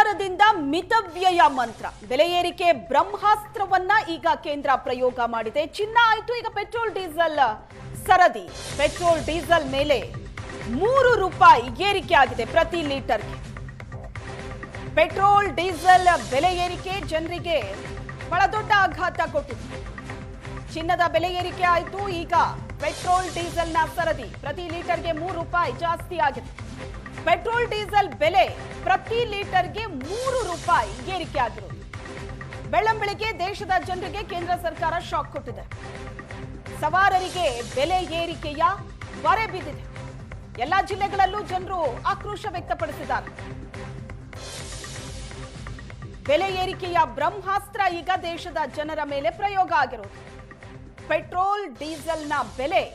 ಸರ್ಕಾರದಿಂದ ಮಿತವ್ಯಯ ಮಂತ್ರ ಬೆಲೆ ಏರಿಕೆ ಬ್ರಹ್ಮಾಸ್ತ್ರವನ್ನ ಈಗ ಕೇಂದ್ರ ಪ್ರಯೋಗ ಮಾಡಿದೆ. ಚಿನ್ನ ಆಯ್ತು, ಈಗ ಪೆಟ್ರೋಲ್ ಡೀಸೆಲ್ ಸರದಿ. ಪೆಟ್ರೋಲ್ ಡೀಸೆಲ್ ಮೇಲೆ ₹3 ಏರಿಕೆ ಆಗಿದೆ ಪ್ರತಿ ಲೀಟರ್ಗೆ. ಪೆಟ್ರೋಲ್ ಡೀಸೆಲ್ ಬೆಲೆ ಏರಿಕೆ ಜನರಿಗೆ ಬಹಳ ದೊಡ್ಡ ಆಘಾತ ಕೊಟ್ಟಿದೆ. ಚಿನ್ನದ ಬೆಲೆ ಏರಿಕೆ ಆಯ್ತು, ಈಗ ಪೆಟ್ರೋಲ್ ಡೀಸೆಲ್ನ ಸರದಿ ಪ್ರತಿ ಲೀಟರ್ಗೆ ₹3 ಜಾಸ್ತಿ ಆಗಿದೆ. ಪೆಟ್ರೋಲ್ ಡೀಸೆಲ್ ಬೆಲೆ ಪ್ರತಿ ಲೀಟರ್ಗೆ ₹3 ಏರಿಕೆ ಆಗಿರುವುದು. ಬೆಳ್ಳಂಬೆಳಿಗ್ಗೆ ದೇಶದ ಜನರಿಗೆ ಕೇಂದ್ರ ಸರ್ಕಾರ ಶಾಕ್ ಕೊಟ್ಟಿದೆ. ಸವಾರರಿಗೆ ಬೆಲೆ ಏರಿಕೆಯ ಬರೆ ಬಿದ್ದಿದೆ. ಎಲ್ಲಾ ಜಿಲ್ಲೆಗಳಲ್ಲೂ ಜನರು ಆಕ್ರೋಶ ವ್ಯಕ್ತಪಡಿಸಿದ್ದಾರೆ. ಬೆಲೆ ಏರಿಕೆಯ ಬ್ರಹ್ಮಾಸ್ತ್ರ ಈಗ ದೇಶದ ಜನರ ಮೇಲೆ ಪ್ರಯೋಗ ಆಗಿರುವುದು. ಪೆಟ್ರೋಲ್ ಡೀಸೆಲ್ನ ಬೆಲೆ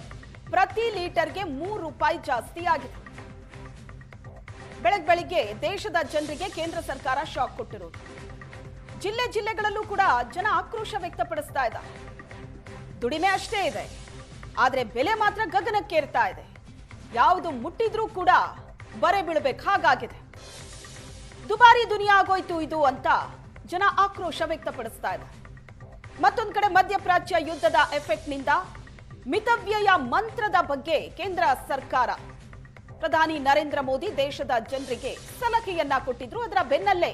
ಪ್ರತಿ ಲೀಟರ್ಗೆ ₹3 ಜಾಸ್ತಿ ಆಗಿದೆ. ಬೆಳಗ್ಗೆ ದೇಶದ ಜನರಿಗೆ ಕೇಂದ್ರ ಸರ್ಕಾರ ಶಾಕ್ ಕೊಟ್ಟಿರುವುದು. ಜಿಲ್ಲೆಗಳಲ್ಲೂ ಕೂಡ ಜನ ಆಕ್ರೋಶ ವ್ಯಕ್ತಪಡಿಸ್ತಾ ಇದ್ದಾರೆ. ದುಡಿಮೆ ಅಷ್ಟೇ ಇದೆ, ಆದ್ರೆ ಬೆಲೆ ಮಾತ್ರ ಗಗನಕ್ಕೇರ್ತಾ ಇದೆ. ಯಾವುದು ಮುಟ್ಟಿದ್ರೂ ಕೂಡ ಬರೆ ಬೀಳಬೇಕು ಹಾಗಾಗಿದೆ. ದುಬಾರಿ ದುನಿಯಾ ಆಗೋಯ್ತು ಇದು ಅಂತ ಜನ ಆಕ್ರೋಶ ವ್ಯಕ್ತಪಡಿಸ್ತಾ ಇದ್ದಾರೆ. ಮತ್ತೊಂದು ಕಡೆ ಮಧ್ಯಪ್ರಾಚ್ಯ ಯುದ್ಧದ ಎಫೆಕ್ಟ್ನಿಂದ ಮಿತವ್ಯಯ ಮಂತ್ರದ ಬಗ್ಗೆ ಕೇಂದ್ರ ಸರ್ಕಾರ ಪ್ರಧಾನಿ ನರೇಂದ್ರ ಮೋದಿ ದೇಶದ ಜನರಿಗೆ ಸಲಹೆಯನ್ನ ಕೊಟ್ಟಿದ್ರು. ಅದರ ಬೆನ್ನಲ್ಲೇ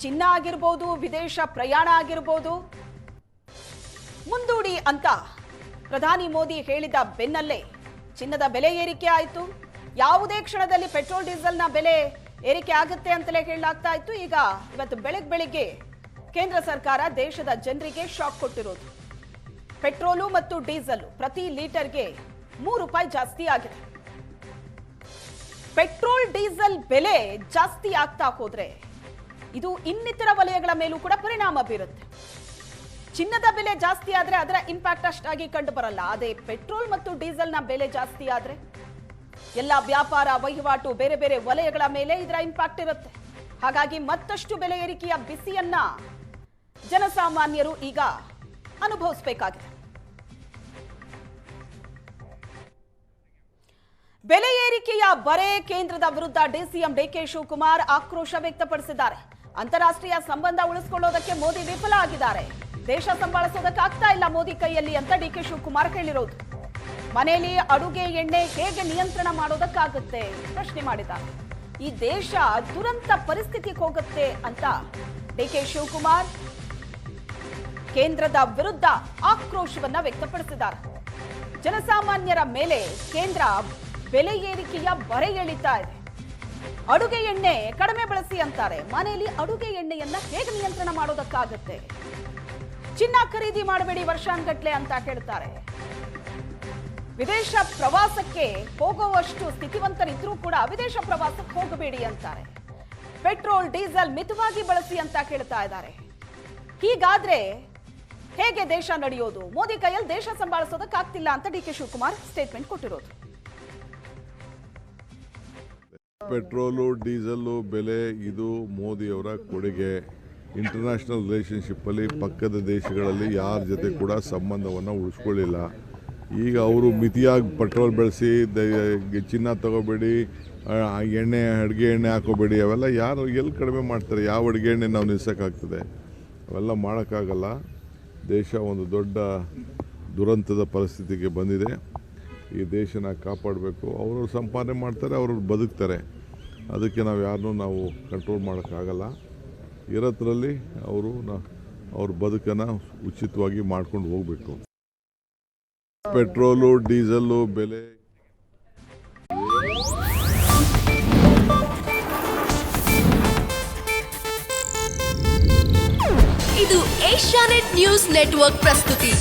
ಚಿನ್ನ ಆಗಿರಬಹುದು, ವಿದೇಶ ಪ್ರಯಾಣ ಆಗಿರಬಹುದು, ಮುಂದೂಡಿ ಅಂತ ಪ್ರಧಾನಿ ಮೋದಿ ಹೇಳಿದ ಬೆನ್ನಲ್ಲೇ ಚಿನ್ನದ ಬೆಲೆ ಏರಿಕೆ ಆಯಿತು. ಯಾವುದೇ ಕ್ಷಣದಲ್ಲಿ ಪೆಟ್ರೋಲ್ ಡೀಸೆಲ್ನ ಬೆಲೆ ಏರಿಕೆ ಆಗುತ್ತೆ ಅಂತಲೇ ಹೇಳಲಾಗ್ತಾ ಇತ್ತು. ಈಗ ಇವತ್ತು ಬೆಳಿಗ್ಗೆ ಕೇಂದ್ರ ಸರ್ಕಾರ ದೇಶದ ಜನರಿಗೆ ಶಾಕ್ ಕೊಟ್ಟಿರೋದು. ಪೆಟ್ರೋಲು ಮತ್ತು ಡೀಸೆಲ್ ಪ್ರತಿ ಲೀಟರ್ಗೆ ₹3 ಜಾಸ್ತಿ ಆಗಿದೆ. ಪೆಟ್ರೋಲ್ ಡೀಸೆಲ್ ಬೆಲೆ ಜಾಸ್ತಿ ಆಗ್ತಾ ಹೋದ್ರೆ ಇದು ಇನ್ನಿತರ ವಲಯಗಳ ಮೇಲೂ ಕೂಡ ಪರಿಣಾಮ ಬೀರುತ್ತೆ. ಚಿನ್ನದ ಬೆಲೆ ಜಾಸ್ತಿ ಆದ್ರೆ ಅದರ ಇಂಪ್ಯಾಕ್ಟ್ ಅಷ್ಟಾಗಿ ಕಂಡು ಬರಲ್ಲ. ಅದೇ ಪೆಟ್ರೋಲ್ ಮತ್ತು ಡೀಸೆಲ್ನ ಬೆಲೆ ಜಾಸ್ತಿ ಆದ್ರೆ ಎಲ್ಲ ವ್ಯಾಪಾರ ವಹಿವಾಟು ಬೇರೆ ಬೇರೆ ವಲಯಗಳ ಮೇಲೆ ಇದರ ಇಂಪ್ಯಾಕ್ಟ್ ಇರುತ್ತೆ. ಹಾಗಾಗಿ ಮತ್ತಷ್ಟು ಬೆಲೆ ಏರಿಕೆಯ ಬಿಸಿಯನ್ನ ಜನಸಾಮಾನ್ಯರು ಈಗ ಅನುಭವಿಸಬೇಕಾಗಿದೆ. ಬೆಲೆ ಏರಿಕೆಯ ಬರೆ ಕೇಂದ್ರದ ವಿರುದ್ಧ ಡಿಸಿಎಂ ಡಿಕೆ ಶಿವಕುಮಾರ್ ಆಕ್ರೋಶ ವ್ಯಕ್ತಪಡಿಸಿದ್ದಾರೆ. ಅಂತಾರಾಷ್ಟ್ರೀಯ ಸಂಬಂಧ ಉಳಿಸಿಕೊಳ್ಳೋದಕ್ಕೆ ಮೋದಿ ವಿಫಲ ಆಗಿದ್ದಾರೆ. ದೇಶ ಸಂಭಾಳಿಸೋದಕ್ಕಾಗ್ತಾ ಇಲ್ಲ ಮೋದಿ ಕೈಯಲ್ಲಿ ಅಂತ ಡಿಕೆ ಶಿವಕುಮಾರ್ ಹೇಳಿರೋದು. ಮನೆಯಲ್ಲಿ ಅಡುಗೆ ಎಣ್ಣೆ ಹೇಗೆ ನಿಯಂತ್ರಣ ಮಾಡೋದಕ್ಕಾಗುತ್ತೆ ಪ್ರಶ್ನೆ ಮಾಡಿದ್ದಾರೆ. ಈ ದೇಶ ದುರಂತ ಪರಿಸ್ಥಿತಿಗೆ ಹೋಗುತ್ತೆ ಅಂತ ಡಿಕೆ ಶಿವಕುಮಾರ್ ಕೇಂದ್ರದ ವಿರುದ್ಧ ಆಕ್ರೋಶವನ್ನ ವ್ಯಕ್ತಪಡಿಸಿದ್ದಾರೆ. ಜನಸಾಮಾನ್ಯರ ಮೇಲೆ ಕೇಂದ್ರ ಬೆಲೆ ಏರಿಕೆಯ ಬರೆ ಎಳಿತಾ ಇದೆ. ಅಡುಗೆ ಎಣ್ಣೆ ಕಡಿಮೆ ಬಳಸಿ ಅಂತಾರೆ. ಮನೆಯಲ್ಲಿ ಅಡುಗೆ ಎಣ್ಣೆಯನ್ನ ಹೇಗೆ ನಿಯಂತ್ರಣ ಮಾಡೋದಕ್ಕಾಗುತ್ತೆ? ಚಿನ್ನ ಖರೀದಿ ಮಾಡಬೇಡಿ ವರ್ಷಾನ್ಗಟ್ಲೆ ಅಂತ ಹೇಳ್ತಾರೆ. ವಿದೇಶ ಪ್ರವಾಸಕ್ಕೆ ಹೋಗುವಷ್ಟು ಸ್ಥಿತಿವಂತರಿದ್ರೂ ಕೂಡ ವಿದೇಶ ಪ್ರವಾಸಕ್ಕೆ ಹೋಗಬೇಡಿ ಅಂತಾರೆ. ಪೆಟ್ರೋಲ್ ಡೀಸೆಲ್ ಮಿತವಾಗಿ ಬಳಸಿ ಅಂತ ಕೇಳ್ತಾ ಇದ್ದಾರೆ. ಹೀಗಾದ್ರೆ ಹೇಗೆ ದೇಶ ನಡೆಯೋದು? ಮೋದಿ ಕೈಯಲ್ಲಿ ದೇಶ ಸಂಭಾಳಿಸೋದಕ್ಕಾಗ್ತಿಲ್ಲ ಅಂತ ಡಿಕೆ ಶಿವಕುಮಾರ್ ಸ್ಟೇಟ್ಮೆಂಟ್ ಕೊಟ್ಟಿರೋದು. ಪೆಟ್ರೋಲು ಡೀಸೆಲ್ಲು ಬೆಲೆ ಇದು ಮೋದಿಯವರ ಕೊಡುಗೆ. ಇಂಟರ್ನ್ಯಾಷನಲ್ ರಿಲೇಷನ್ಶಿಪ್ಪಲ್ಲಿ ಪಕ್ಕದ ದೇಶಗಳಲ್ಲಿ ಯಾರ ಜೊತೆ ಕೂಡ ಸಂಬಂಧವನ್ನು ಉಳಿಸ್ಕೊಳ್ಳಿಲ್ಲ. ಈಗ ಅವರು ಮಿತಿಯಾಗಿ ಪೆಟ್ರೋಲ್ ಬೆಳೆಸಿ ಚಿನ್ನ ತಗೋಬೇಡಿ, ಅಡುಗೆ ಎಣ್ಣೆ ಹಾಕೋಬೇಡಿ, ಅವೆಲ್ಲ ಯಾರು ಎಲ್ಲಿ ಕಡಿಮೆ ಮಾಡ್ತಾರೆ? ಯಾವ ಅಡುಗೆ ಎಣ್ಣೆ ನಾವು ನಿಲ್ಸೋಕ್ಕಾಗ್ತದೆ? ಅವೆಲ್ಲ ಮಾಡೋಕ್ಕಾಗಲ್ಲ. ದೇಶ ಒಂದು ದೊಡ್ಡ ದುರಂತದ ಪರಿಸ್ಥಿತಿಗೆ ಬಂದಿದೆ. ಈ ದೇಶನ ಕಾಪಾಡಬೇಕು. ಅವರು ಸಂಪಾದನೆ ಮಾಡ್ತಾರೆ, ಅವರು ಬದುಕ್ತಾರೆ. ಅದಕ್ಕೆ ನಾವು ಯಾರನ್ನೂ ಕಂಟ್ರೋಲ್ ಮಾಡೋಕ್ಕಾಗಲ್ಲ. ಇರೋದ್ರಲ್ಲಿ ಅವ್ರ ಬದುಕನ್ನು ಉಚಿತವಾಗಿ ಮಾಡ್ಕೊಂಡು ಹೋಗಬೇಕು. ಪೆಟ್ರೋಲು ಡೀಸೆಲ್ಲು ಬೆಲೆ ಇದು ಏಷ್ಯಾನೆಟ್ ನ್ಯೂಸ್ ನೆಟ್ವರ್ಕ್ ಪ್ರಸ್ತುತಿ.